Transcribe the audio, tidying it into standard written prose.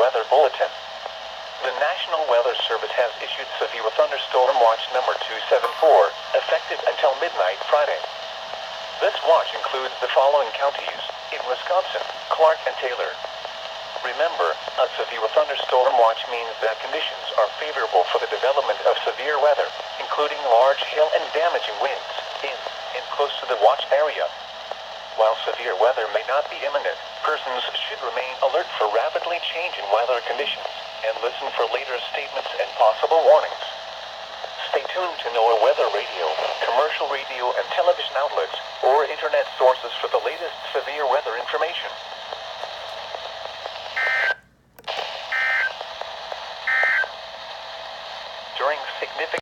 weather bulletin. The National Weather Service has issued severe thunderstorm watch number 274, effective until midnight Friday. This watch includes the following counties in Wisconsin: Clark and Taylor. Remember, a severe thunderstorm watch means that conditions are favorable for the development of severe weather, including large hail and damaging winds in and close to the watch area. While severe weather may not be imminent, persons should remain alert for rapidly changing weather conditions and listen for later statements and possible warnings. Stay tuned to NOAA weather radio, commercial radio and television outlets, or internet sources for the latest severe weather information. During significant